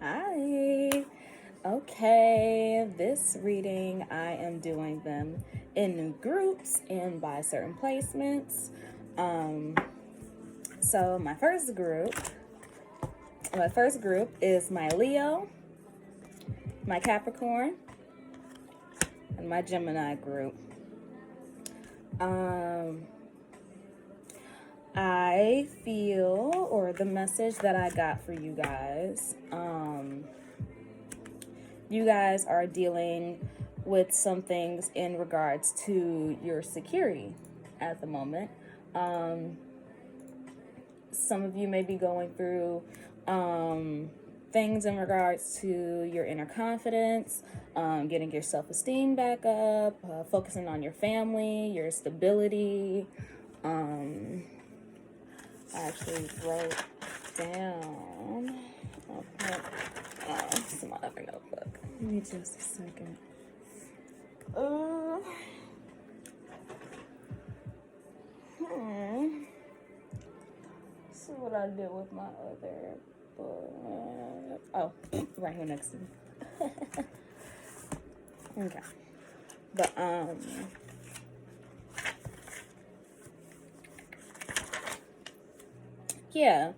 Hi. Okay, this reading, I am doing them in groups and by certain placements. So my first group is my Leo, my Capricorn, and my Gemini group. I feel, or the message that I got for you guys, you guys are dealing with some things in regards to your security at the moment. Some of you may be going through things in regards to your inner confidence, getting your self-esteem back up, focusing on your family, your stability. I actually wrote down some other notebook. Give me just a second. See what I did with my other book. Oh, right here next to me. Okay. But yeah.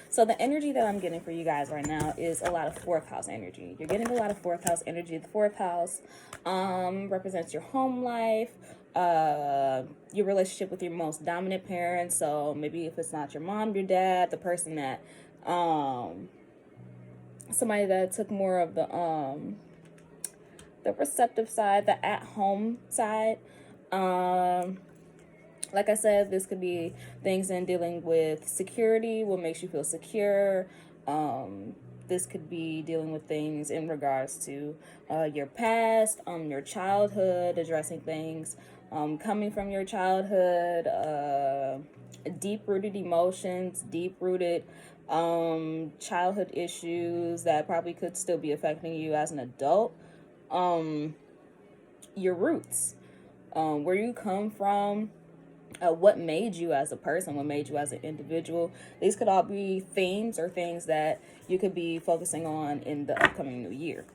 So the energy that I'm getting for you guys right now is a lot of fourth house energy. You're getting a lot of fourth house energy. The fourth house represents your home life, your relationship with your most dominant parent. So maybe if it's not your mom, your dad, the person that, somebody that took more of the receptive side, the at-home side. Like I said, this could be things in dealing with security, what makes you feel secure. This could be dealing with things in regards to your past, your childhood, addressing things coming from your childhood, deep-rooted emotions, deep-rooted childhood issues that probably could still be affecting you as an adult. Your roots, where you come from, what made you as a person, what made you as an individual. These could all be themes or things that you could be focusing on in the upcoming new year.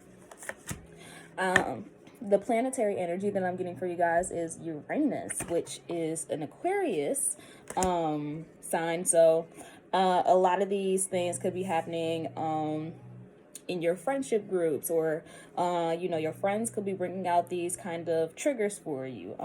The planetary energy that I'm getting for you guys is Uranus, which is an Aquarius sign. So a lot of these things could be happening in your friendship groups, or your friends could be bringing out these kind of triggers for you.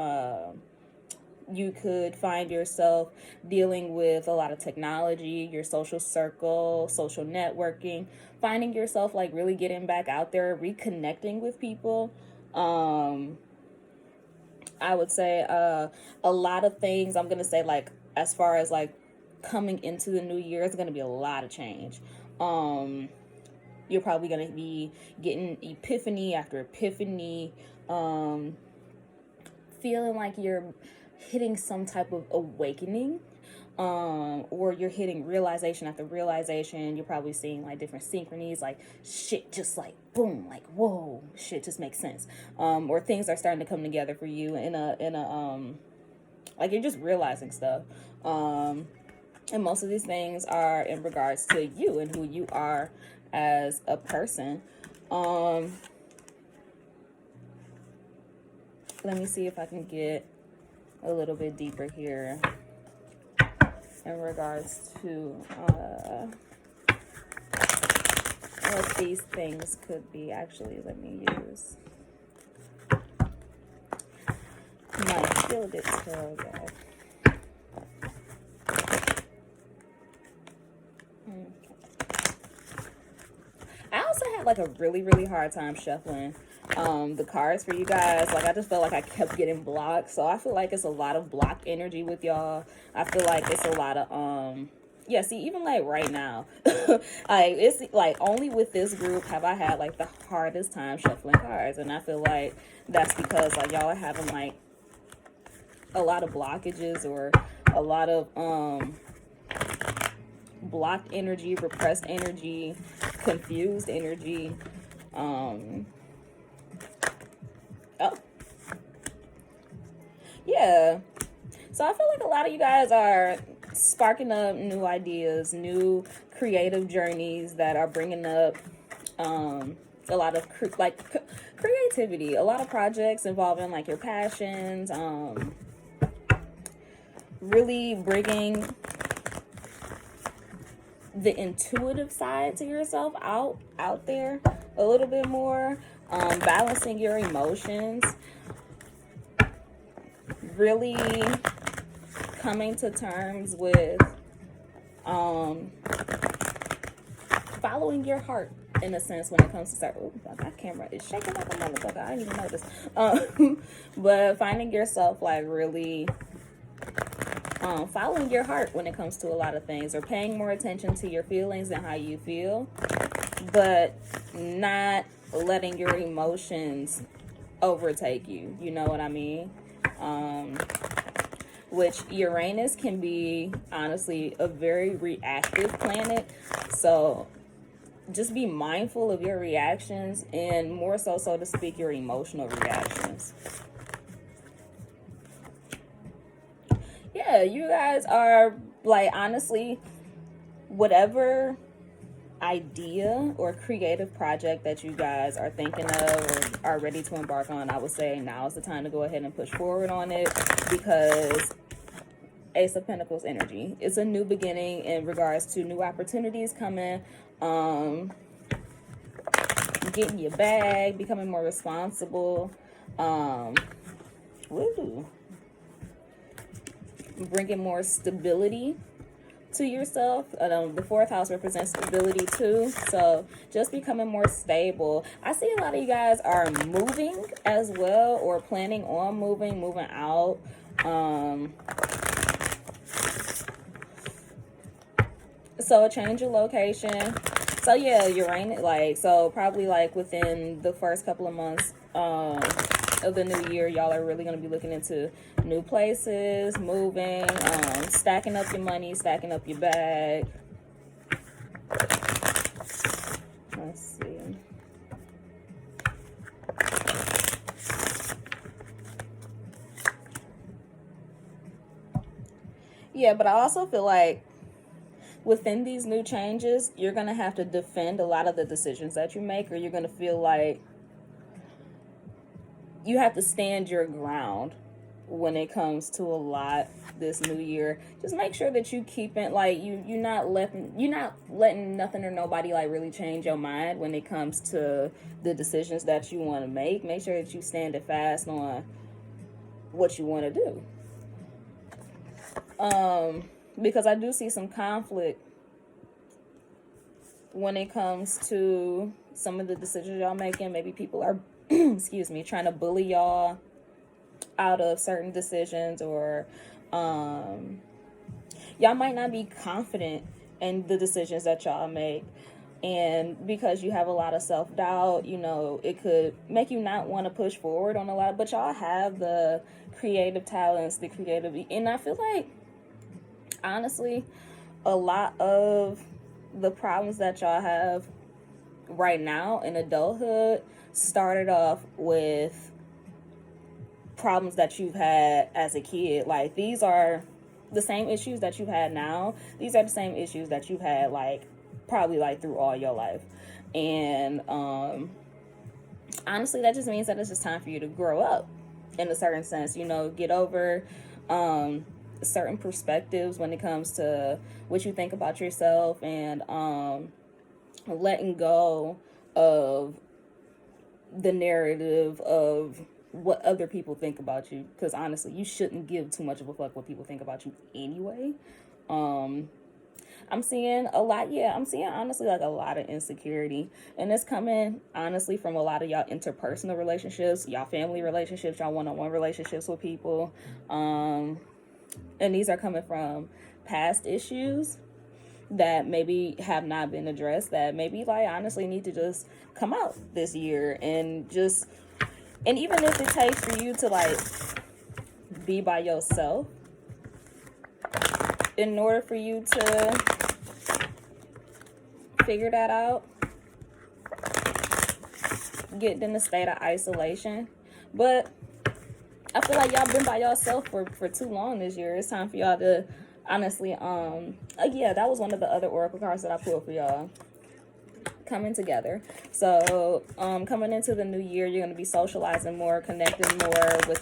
You could find yourself dealing with a lot of technology, your social circle, social networking, finding yourself like really getting back out there, reconnecting with people. I would say a lot of things, I'm going to say, like, as far as like coming into the new year, it's going to be a lot of change. You're probably going to be getting epiphany after epiphany, feeling like you're hitting some type of awakening, or you're hitting realization after realization. You're probably seeing like different synchronies, like shit just like boom, like whoa, shit just makes sense, or things are starting to come together for you in a like you're just realizing stuff, and most of these things are in regards to you and who you are as a person. Let me see if I can get a little bit deeper here in regards to what these things could be. Actually, let me use my Gilded Tarot guide. I also had like a really hard time shuffling the cards for you guys. Like I just felt like I kept getting blocked, so I feel like it's a lot of blocked energy with y'all. I feel like it's a lot of yeah, see, even like right now, like it's like only with this group have I had like the hardest time shuffling cards, and I feel like that's because like y'all are having like a lot of blockages, or a lot of blocked energy, repressed energy, confused energy. Oh, yeah. So I feel like a lot of you guys are sparking up new ideas, new creative journeys that are bringing up a lot of creativity, a lot of projects involving like your passions, really bringing the intuitive side to yourself out there a little bit more, balancing your emotions, really coming to terms with following your heart in a sense when it comes to start. Oh, my camera is shaking like a motherfucker. I didn't even notice. But finding yourself like really following your heart when it comes to a lot of things, or paying more attention to your feelings and how you feel, but not letting your emotions overtake you. You know what I mean? Which Uranus can be honestly a very reactive planet. So just be mindful of your reactions, and more so to speak, your emotional reactions. Yeah, you guys are like, honestly, whatever idea or creative project that you guys are thinking of or are ready to embark on, I would say now is the time to go ahead and push forward on it, because Ace of Pentacles energy, it's a new beginning in regards to new opportunities coming, getting your bag, becoming more responsible, bringing more stability to yourself. The fourth house represents stability too, so just becoming more stable. I see a lot of you guys are moving as well, or planning on moving out. So a change of location. So yeah, Uranus, like, so probably like within the first couple of months of the new year, y'all are really going to be looking into new places, moving, stacking up your money, stacking up your bag. Let's see. Yeah, but I also feel like within these new changes, you're going to have to defend a lot of the decisions that you make, or you're going to feel like you have to stand your ground when it comes to a lot this new year. Just make sure that you keep it, like, you're not letting nothing or nobody like really change your mind when it comes to the decisions that you want to make. Make sure that you stand it fast on what you want to do. Because I do see some conflict when it comes to some of the decisions y'all making. Maybe people are excuse me, trying to bully y'all out of certain decisions, or y'all might not be confident in the decisions that y'all make, and because you have a lot of self-doubt, you know, it could make you not want to push forward on a lot, but y'all have the creative talents, the creativity, and I feel like honestly a lot of the problems that y'all have right now in adulthood started off with problems that you've had as a kid. Like, these are the same issues that you've had now. These are the same issues that you've had like probably like through all your life. And honestly, that just means that it's just time for you to grow up in a certain sense, you know, get over certain perspectives when it comes to what you think about yourself, and letting go of the narrative of what other people think about you, because honestly, you shouldn't give too much of a fuck what people think about you anyway. I'm seeing a lot, I'm seeing honestly like a lot of insecurity, and it's coming honestly from a lot of y'all interpersonal relationships, y'all family relationships, y'all one-on-one relationships with people, and these are coming from past issues that maybe have not been addressed, that maybe like honestly need to just come out this year. And even if it takes for you to like be by yourself in order for you to figure that out, get in a state of isolation. But I feel like y'all been by yourself for too long this year. It's time for y'all to honestly, yeah, that was one of the other oracle cards that I pulled for y'all. Coming together. So coming into the new year, you're going to be socializing more, connecting more with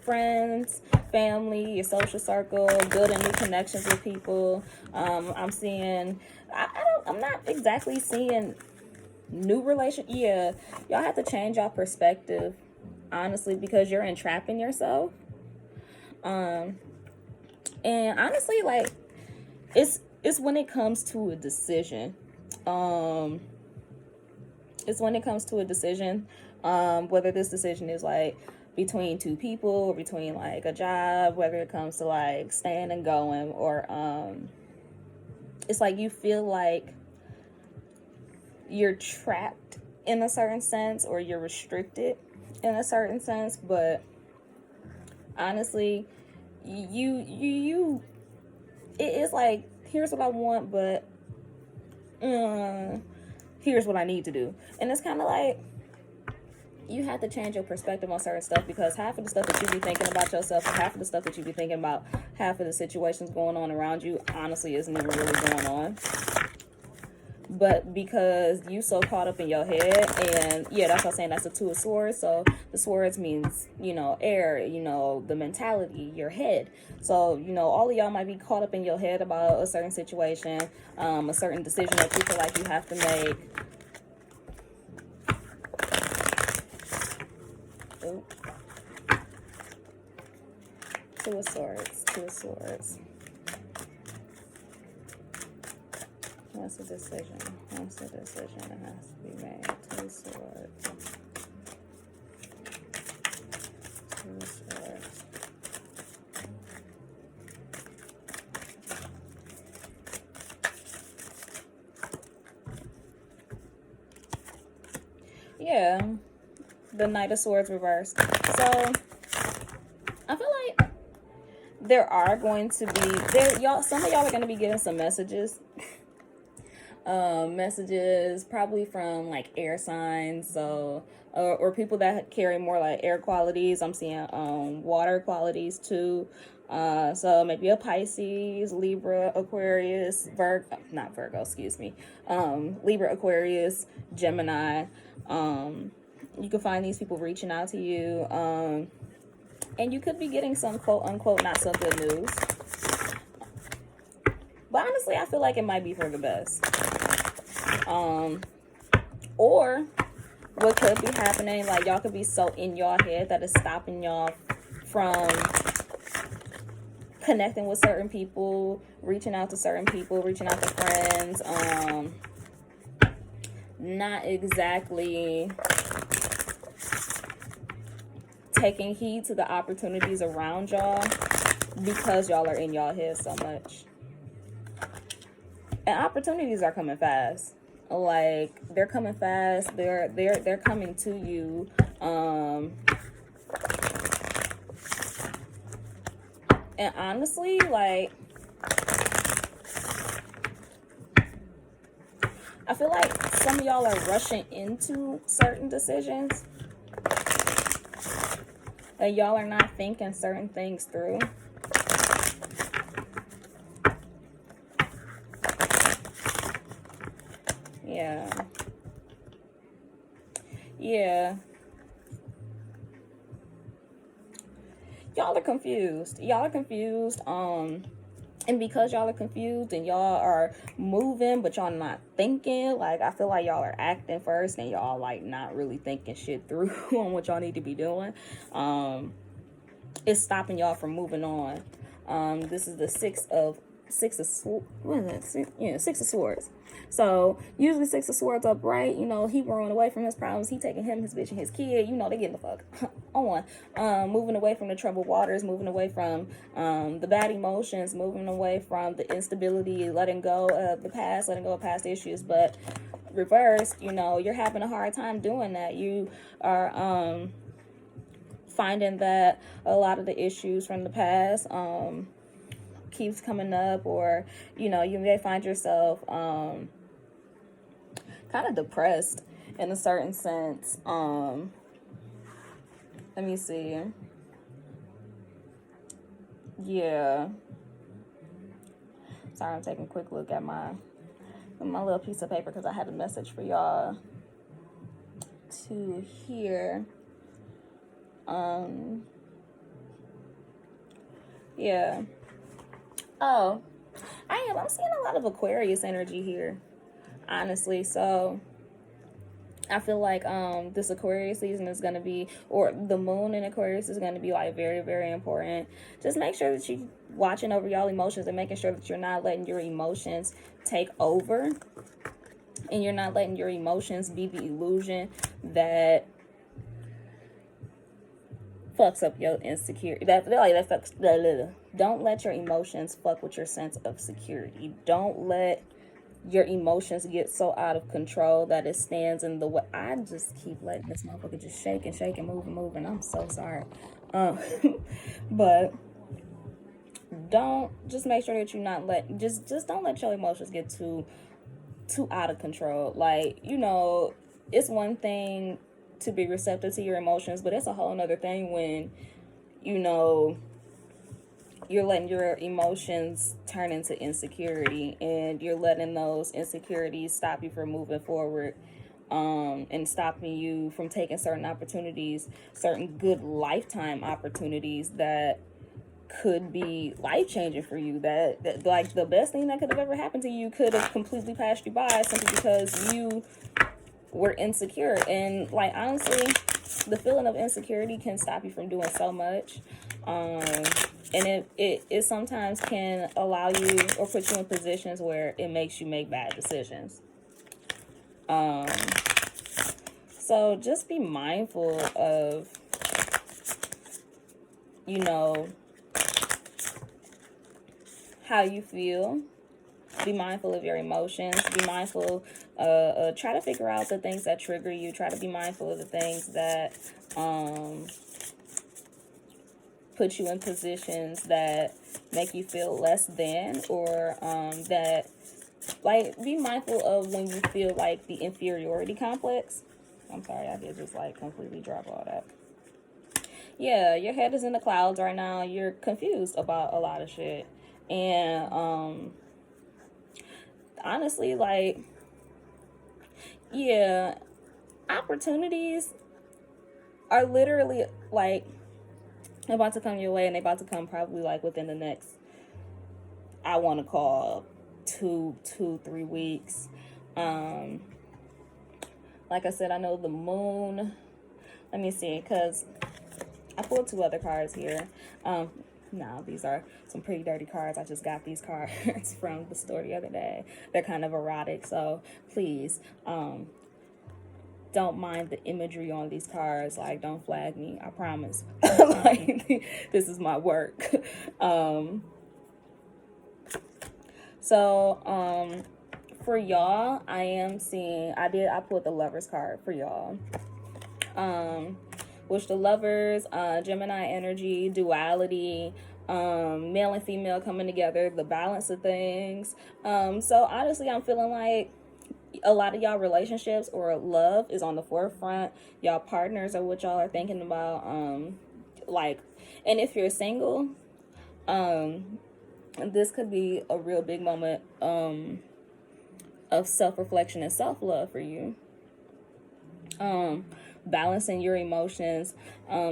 friends, family, your social circle, building new connections with people. I'm seeing, I'm not exactly seeing new relation. Yeah, y'all have to change y'all perspective, honestly, because you're entrapping yourself. And honestly, like, it's when it comes to a decision. It's when it comes to a decision, whether this decision is like between two people or between like a job, whether it comes to like staying and going, or it's like you feel like you're trapped in a certain sense, or you're restricted in a certain sense. But honestly, you it is like, here's what I want, but here's what I need to do. And it's kind of like you have to change your perspective on certain stuff, because half of the stuff that you be thinking about yourself, and half of the stuff that you be thinking about half of the situations going on around you, honestly isn't even really going on. But because you so caught up in your head, and yeah, that's what I'm saying, that's the Two of Swords. So the swords means, you know, air, you know, the mentality, your head. So, you know, all of y'all might be caught up in your head about a certain situation, a certain decision that you feel like you have to make. Ooh. Two of Swords, Two of Swords. What's the decision? What's the decision that has to be made? Two of Swords. Two of Swords. Yeah. The Knight of Swords reversed. So I feel like there are going to be some of y'all are going to be getting some messages. Messages probably from like air signs, so or people that carry more like air qualities. I'm seeing water qualities too. So maybe a Pisces, Libra, Aquarius, not Virgo, excuse me. Libra, Aquarius, Gemini. You can find these people reaching out to you. And you could be getting some quote unquote not so good news. But honestly, I feel like it might be for the best. Or what could be happening, like y'all could be so in your head that it's stopping y'all from connecting with certain people, reaching out to certain people, reaching out to friends, not exactly taking heed to the opportunities around y'all because y'all are in y'all head so much. And opportunities are coming fast. Like, they're coming fast. They're coming to you. And honestly, like, I feel like some of y'all are rushing into certain decisions, and y'all are not thinking certain things through. Yeah. Y'all are confused. And because y'all are confused and y'all are moving, but y'all not thinking, like, I feel like y'all are acting first and y'all like not really thinking shit through on what y'all need to be doing. It's stopping y'all from moving on. This is the Six of Swords. So usually Six of Swords upright, you know, he running away from his problems, he taking him, his bitch, and his kid, you know, they getting the fuck on. Moving away from the troubled waters, moving away from the bad emotions, moving away from the instability, letting go of the past, letting go of past issues. But reversed, you know, you're having a hard time doing that. You are finding that a lot of the issues from the past keeps coming up, or, you know, you may find yourself kind of depressed in a certain sense. Let me see. Yeah. Sorry, I'm taking a quick look at my little piece of paper because I had a message for y'all to hear. Yeah. Oh, I'm seeing a lot of Aquarius energy here, honestly. So I feel like this Aquarius season is going to be, or the moon in Aquarius is going to be like very, very important. Just make sure that you're watching over y'all emotions and making sure that you're not letting your emotions take over, and you're not letting your emotions be the illusion that fucks up your insecurity. That fucks. Blah, blah, blah. Don't let your emotions fuck with your sense of security. Don't let your emotions get so out of control that it stands in the way. I just keep letting this motherfucker just shake and shake and move and I'm so sorry. But just make sure that you're not just don't let your emotions get too out of control. Like, you know, it's one thing to be receptive to your emotions, but it's a whole nother thing when, you know, you're letting your emotions turn into insecurity, and you're letting those insecurities stop you from moving forward, and stopping you from taking certain opportunities, certain good lifetime opportunities that could be life-changing for you, that like the best thing that could have ever happened to you could have completely passed you by simply because you were insecure. And like, honestly, the feeling of insecurity can stop you from doing so much, and it sometimes can allow you or put you in positions where it makes you make bad decisions. So just be mindful of, you know, how you feel. Be mindful of your emotions. Be mindful. Try to figure out the things that trigger you. Try to be mindful of the things that put you in positions that make you feel less than, or that, like, be mindful of when you feel like the inferiority complex. I'm sorry, I did just like completely drop all that. Yeah, your head is in the clouds right now. You're confused about a lot of shit. And honestly, like, yeah, opportunities are literally like about to come your way, and they're about to come probably like within the next, I want to call 3 weeks. Like I said, I know the moon, let me see, because I pulled 2 other cards here. No, these are some pretty dirty cards. I just got these cards from the store the other day. They're kind of erotic, so please, don't mind the imagery on these cards. Like, don't flag me, I promise. Like, this is my work. So for y'all, I am seeing, I pulled the Lovers card for y'all. Which the Lovers, Gemini energy, duality, male and female coming together, the balance of things. So honestly, I'm feeling like a lot of y'all relationships or love is on the forefront. Y'all partners are what y'all are thinking about. Like, and if you're single, this could be a real big moment of self-reflection and self-love for you. Balancing your emotions,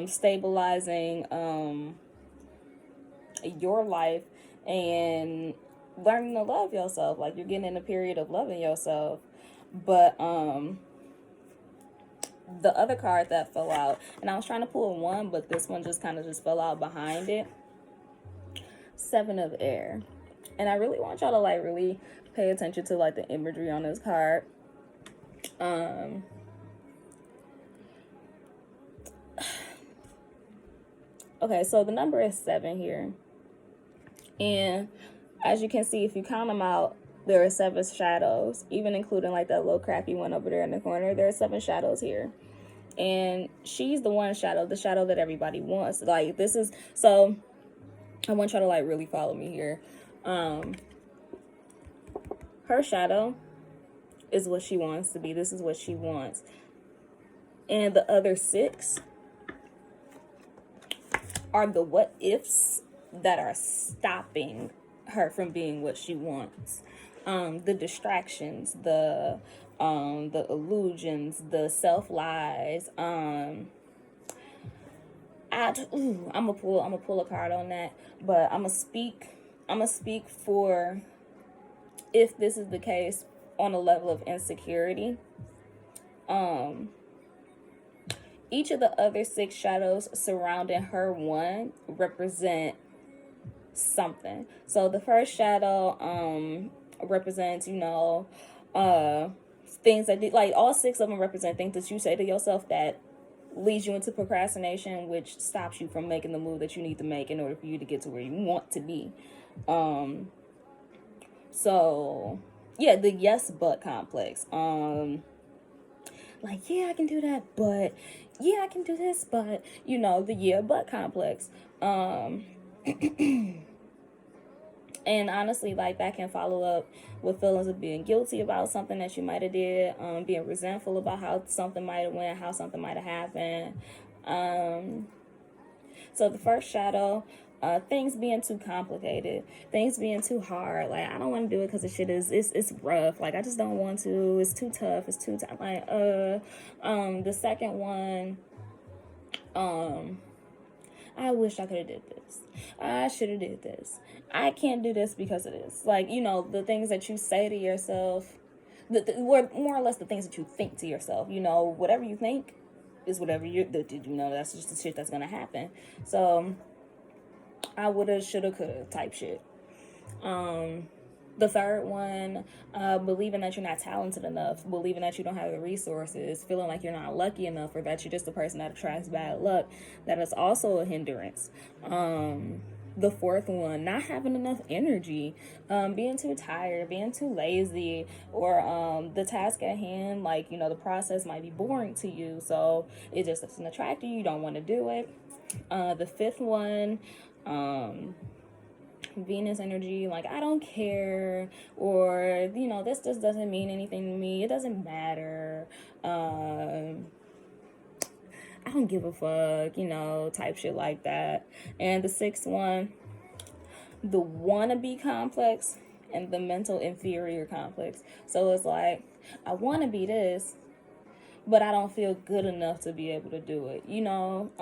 stabilizing your life, and learning to love yourself. Like, you're getting in a period of loving yourself. But the other card that fell out, and I was trying to pull one, but this one just kind of just fell out behind it. 7 of Air. And I really want y'all to like really pay attention to like the imagery on this card. Okay, so the number is 7 here. And as you can see, if you count them out, there are 7 shadows, even including like that little crappy one over there in the corner. There are 7 shadows here. And she's the one shadow, the shadow that everybody wants. Like, this is, so I want y'all to like really follow me here. Her shadow is what she wants to be. This is what she wants. And the other 6 are the what ifs that are stopping her from being what she wants. The distractions, the illusions, the self-lies. I'm gonna pull a card on that, but I'm gonna speak for if this is the case on a level of insecurity. Each of the other 6 shadows surrounding her one represent something. So the first shadow represents, you know, things that like all 6 of them represent things that you say to yourself that leads you into procrastination, which stops you from making the move that you need to make in order for you to get to where you want to be. So yeah, the yes but complex. Like, yeah, I can do that, but yeah, I can do this, but, you know, the yeah but complex. And honestly, like, that can follow up with feelings of being guilty about something that you might have did, being resentful about how something might have went, how something might have happened. So the first shadow, things being too complicated, things being too hard. Like, I don't want to do it because the shit it's rough. Like, I just don't want to. It's too tough. It's too tough. Like, the second one, I wish I could have did this. I should have did this. I can't do this because of this. Like, you know, the things that you say to yourself, more or less the things that you think to yourself. You know, whatever you think is whatever you know, that's just the shit that's gonna happen. So I woulda, shoulda, coulda type shit. The third one, believing that you're not talented enough, believing that you don't have the resources, feeling like you're not lucky enough, or that you're just a person that attracts bad luck. That is also a hindrance. The fourth one, not having enough energy, being too tired, being too lazy, or the task at hand, like, you know, the process might be boring to you, so it just doesn't attract you. You don't want to do it. The fifth one, Venus energy, like, I don't care, or, you know, this just doesn't mean anything to me, it doesn't matter, I don't give a fuck, you know, type shit like that. And the sixth one, the wannabe complex and the mental inferior complex. So it's like, I want to be this, but I don't feel good enough to be able to do it, you know.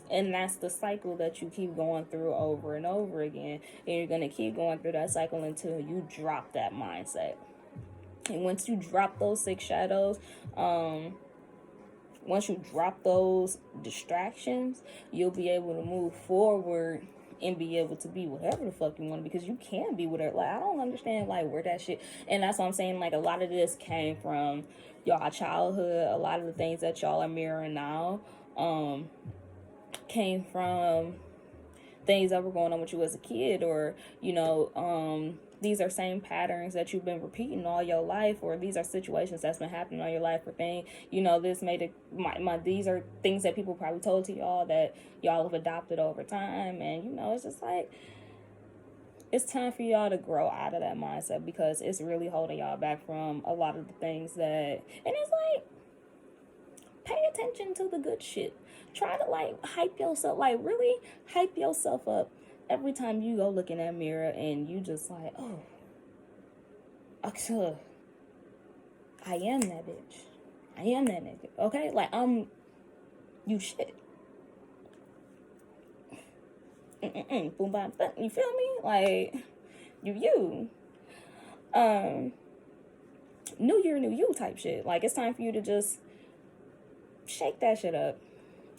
And that's the cycle that you keep going through over and over again. And you're going to keep going through that cycle until you drop that mindset. And once you drop those 6 shadows, once you drop those distractions, you'll be able to move forward and be able to be whatever the fuck you want to be, because you can be whatever. Like, I don't understand, like, where that shit, and that's what I'm saying, like, a lot of this came from y'all childhood. A lot of the things that y'all are mirroring now came from things that were going on with you as a kid, or, you know, these are same patterns that you've been repeating all your life, or these are situations that's been happening all your life, or thing, you know, this made it, these are things that people probably told to y'all that y'all have adopted over time. And, you know, it's just like, it's time for y'all to grow out of that mindset, because it's really holding y'all back from a lot of the things that, and it's like, pay attention to the good shit. Try to, like, hype yourself, like, really hype yourself up every time you go look in that mirror and you just like, oh, I am that bitch. I am that nigga. Okay? Like, you shit. Boom, bam, bam. You feel me? Like, you. New year, new you type shit. Like, it's time for you to just shake that shit up.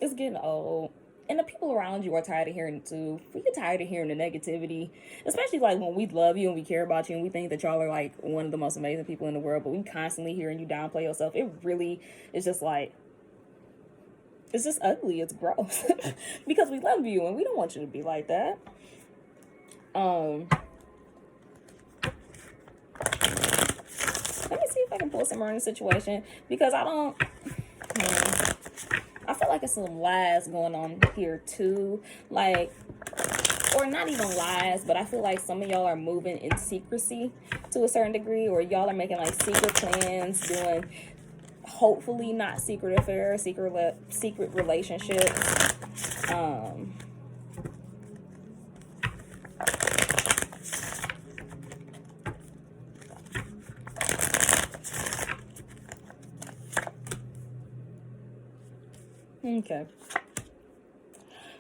It's getting old. And the people around you are tired of hearing it too. We get tired of hearing the negativity. Especially, like, when we love you and we care about you and we think that y'all are, like, one of the most amazing people in the world, but we constantly hearing you downplay yourself. It really is just like, it's just ugly. It's gross. Because we love you and we don't want you to be like that. Let me see if I can pull some more in the situation, because I don't... I feel like it's some lies going on here too, like, or not even lies, but I feel like some of y'all are moving in secrecy to a certain degree, or y'all are making, like, secret plans, doing hopefully not secret affairs, secret relationships. Okay.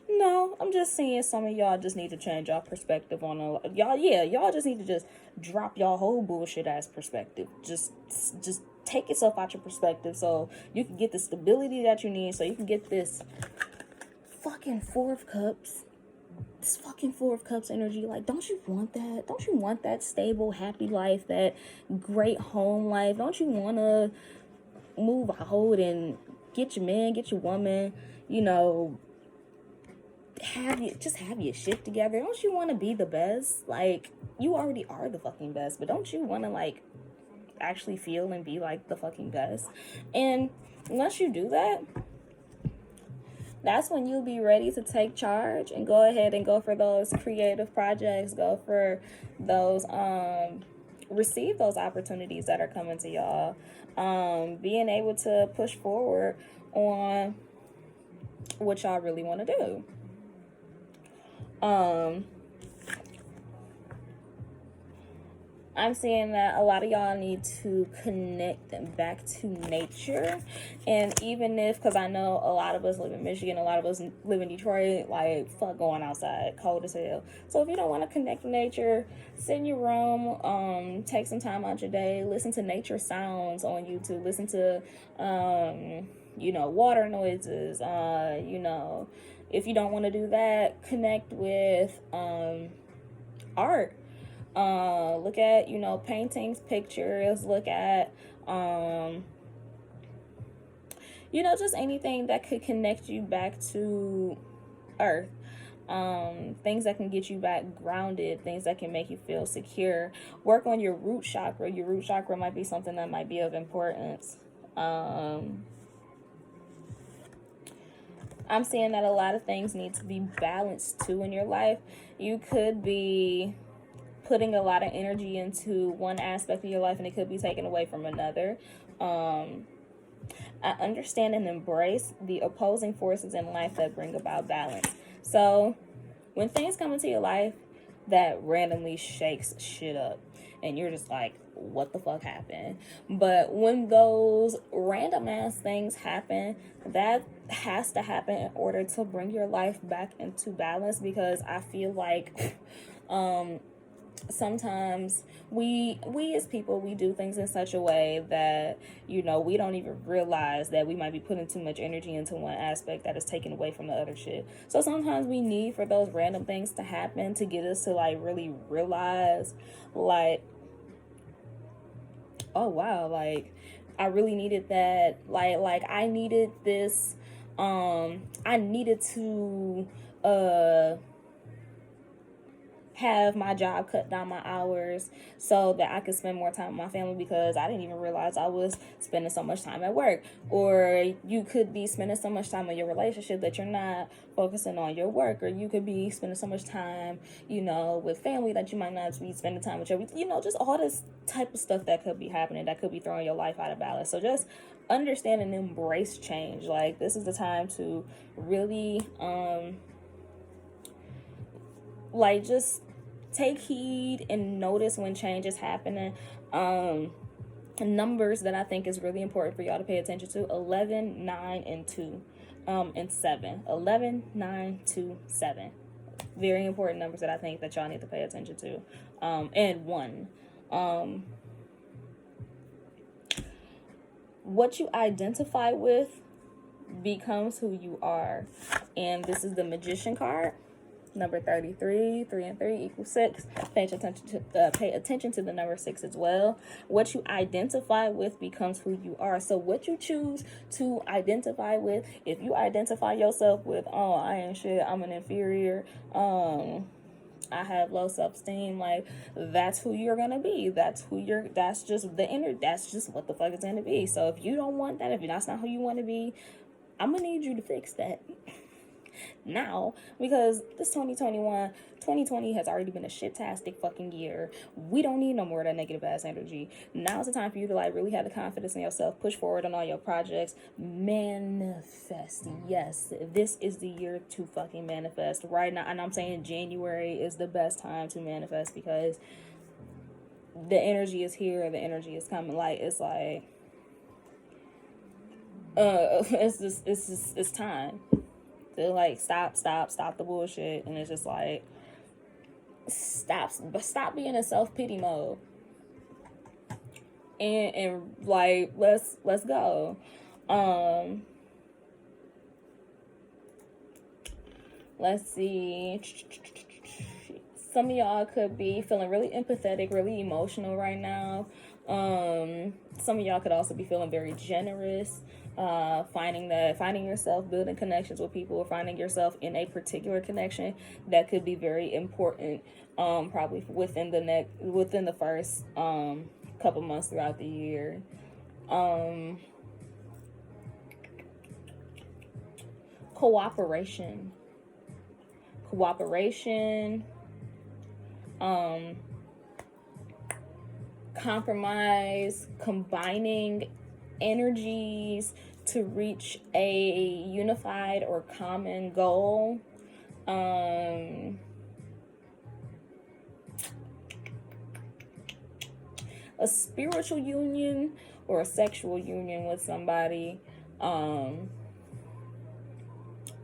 No, I'm just saying some of y'all just need to change y'all perspective on y'all. Yeah, y'all just need to just drop y'all whole bullshit ass perspective. Just take yourself out your perspective so you can get the stability that you need. So you can get this fucking Four of Cups. This fucking Four of Cups energy. Like, don't you want that? Don't you want that stable, happy life, that great home life? Don't you want to move out and get your man, get your woman, you know, have your shit together? Don't you want to be the best? Like, you already are the fucking best, but don't you want to, like, actually feel and be like the fucking best? And once you do that, that's when you'll be ready to take charge and go ahead and go for those creative projects, go for those receive those opportunities that are coming to y'all, being able to push forward on what y'all really want to do. I'm seeing that a lot of y'all need to connect back to nature. And even if, because I know a lot of us live in Michigan, a lot of us live in Detroit, like, fuck going outside, cold as hell. So if you don't want to connect with nature, sit in your room, take some time out your day, listen to nature sounds on YouTube, listen to, you know, water noises, you know. If you don't want to do that, connect with art. Look at, you know, paintings, pictures, look at, you know, just anything that could connect you back to earth. Things that can get you back grounded, things that can make you feel secure. Work on your root chakra. Your root chakra might be something that might be of importance. I'm seeing that a lot of things need to be balanced too in your life. You could be putting a lot of energy into one aspect of your life and it could be taken away from another. I understand and embrace the opposing forces in life that bring about balance. So when things come into your life that randomly shakes shit up and you're just like, what the fuck happened? But when those random ass things happen, that has to happen in order to bring your life back into balance, because I feel like sometimes we as people, we do things in such a way that, you know, we don't even realize that we might be putting too much energy into one aspect that is taken away from the other shit. So sometimes we need for those random things to happen to get us to, like, really realize, like, oh wow, like, I really needed that, like I needed this, I needed to have my job cut down my hours so that I could spend more time with my family, because I didn't even realize I was spending so much time at work. Or you could be spending so much time on your relationship that you're not focusing on your work. Or you could be spending so much time, you know, with family that you might not be spending time with your, you know, just all this type of stuff that could be happening that could be throwing your life out of balance. So just understand and embrace change. Like, this is the time to really like, just take heed and notice when change is happening. Numbers that I think is really important for y'all to pay attention to: 11, 9, and 2, and 7. 11, 9, 2, 7. Very important numbers that I think that y'all need to pay attention to. And 1. What you identify with becomes who you are. And this is the Magician card. Number 33, 3 and 3 equals 6. Pay attention to the number 6 as well. What you identify with becomes who you are. So what you choose to identify with, if you identify yourself with, oh, I ain't shit, I'm an inferior, I have low self-esteem, like, that's who you're gonna be. That's just what the fuck it's gonna be. So if you don't want that, if that's not who you want to be, I'm gonna need you to fix that now, because this 2020 has already been a shit-tastic fucking year. We don't need no more of that negative ass energy. Now's the time for you to, like, really have the confidence in yourself, push forward on all your projects, manifest. Yes, this is the year to fucking manifest right now. And I'm saying January is the best time to manifest, because the energy is here, the energy is coming. Like, it's like, it's time to like stop the bullshit, and it's just like stop being in self-pity mode, and like let's go. Let's see. Some of y'all could be feeling really empathetic, really emotional right now. Some of y'all could also be feeling very generous, finding yourself building connections with people, or finding yourself in a particular connection that could be very important, probably within the first couple months throughout the year. Cooperation, compromise, combining energies to reach a unified or common goal. A spiritual union or a sexual union with somebody.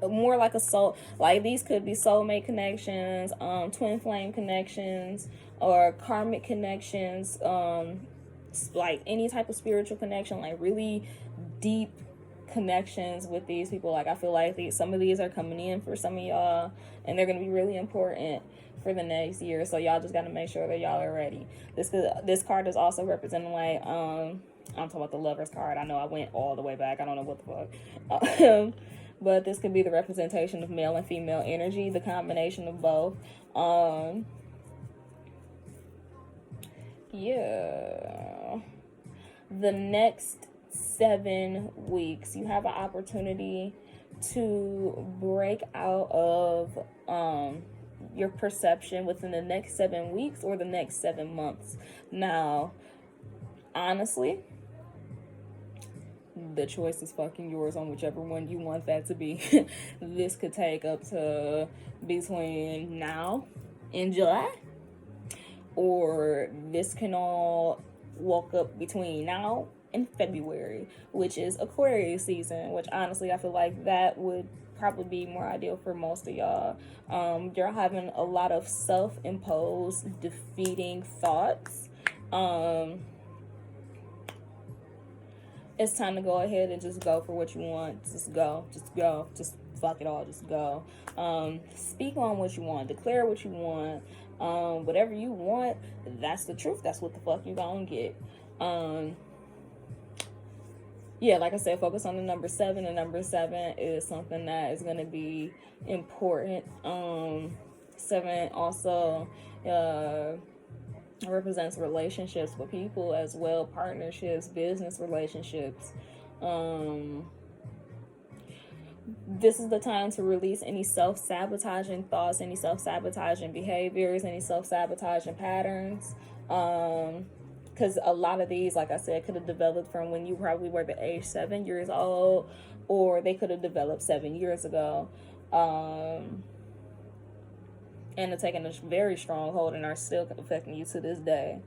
More like a soul, like these could be soulmate connections, twin flame connections, or karmic connections, like any type of spiritual connection, like really deep connections with these people. Like I feel like some of these are coming in for some of y'all, and they're going to be really important for the next year, so y'all just got to make sure that y'all are ready. This card is also representing like I'm talking about the Lover's card. I know I went all the way back, I don't know what the fuck. But this could be the representation of male and female energy, the combination of both. Yeah. The next 7 weeks, you have an opportunity to break out of your perception within the next 7 weeks or the next 7 months. Now, honestly, the choice is fucking yours on whichever one you want that to be. This could take up to between now and July, or this can all walk up between now and February, which is Aquarius season, which honestly I feel like that would probably be more ideal for most of y'all. You're having a lot of self-imposed defeating thoughts. It's time to go ahead and just go for what you want. Just go. Just fuck it all. Just go. Speak on what you want. Declare what you want. Whatever you want, that's the truth. That's what the fuck you gonna get. Yeah, like I said, focus on the number 7. The number 7 is something that is gonna be important. 7 also represents relationships with people as well, partnerships, business relationships. This is the time to release any self-sabotaging thoughts, any self-sabotaging behaviors, any self-sabotaging patterns. Because a lot of these, like I said, could have developed from when you probably were the age 7 years old, or they could have developed 7 years ago. And are taking a very strong hold and are still affecting you to this day.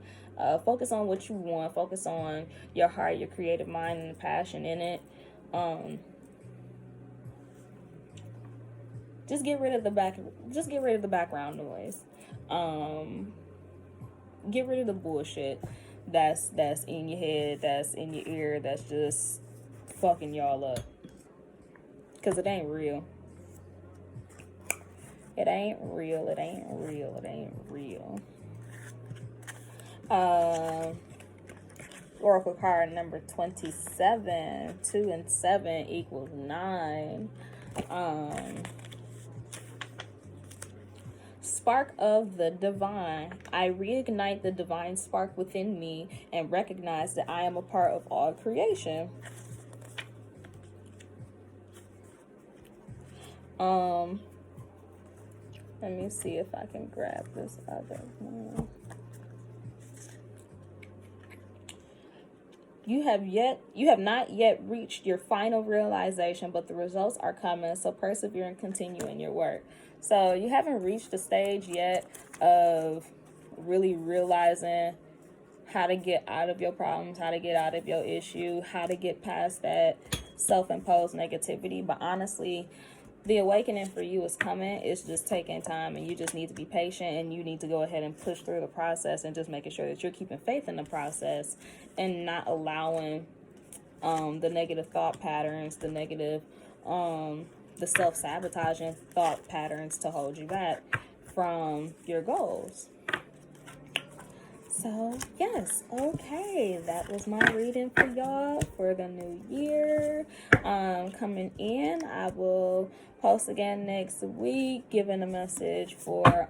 Focus on what you want. Focus on your heart, your creative mind, and the passion in it. Just get rid of the background noise. Get rid of the bullshit that's in your head, that's in your ear, that's just fucking y'all up. Cause it ain't real. It ain't real. Oracle card number 27. 2 and 7 equals 9. Spark of the divine. I reignite the divine spark within me and recognize that I am a part of all creation. Let me see if I can grab this other one. You have not yet reached your final realization, but the results are coming, so persevere and continue in your work. So you haven't reached the stage yet of really realizing how to get out of your problems, how to get out of your issue, how to get past that self-imposed negativity. But honestly, the awakening for you is coming. It's just taking time, and you just need to be patient, and you need to go ahead and push through the process, and just making sure that you're keeping faith in the process and not allowing the negative thought patterns, the negative the self-sabotaging thought patterns to hold you back from your goals. So yes, okay, that was my reading for y'all for the new year coming in. I will post again next week, giving a message for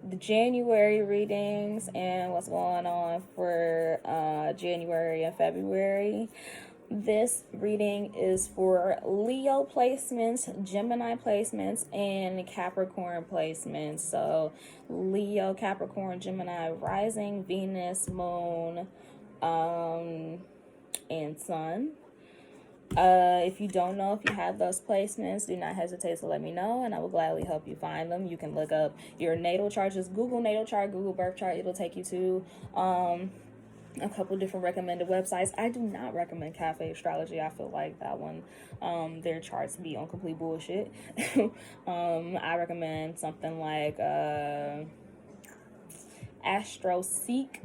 the January readings and what's going on for January and February. This reading is for Leo placements, Gemini placements, and Capricorn placements. So Leo, Capricorn, Gemini, rising, Venus, moon, and sun. If you don't know if you have those placements, do not hesitate to let me know, and I will gladly help you find them. You can look up your natal chart. Just Google natal chart, Google birth chart. It'll take you to a couple different recommended websites. I do not recommend Cafe Astrology. I feel like that one, their charts be on complete bullshit. I recommend something like AstroSeek,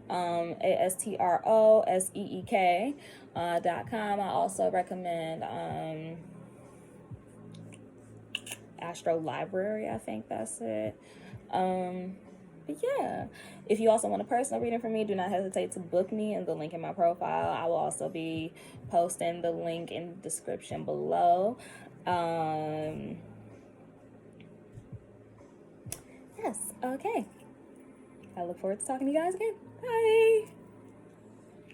ASTROSEEK.com. I also recommend Astro Library. I think that's it. But yeah, if you also want a personal reading from me, do not hesitate to book me in the link in my profile. I will also be posting the link in the description below. Yes, okay. I look forward to talking to you guys again. Bye.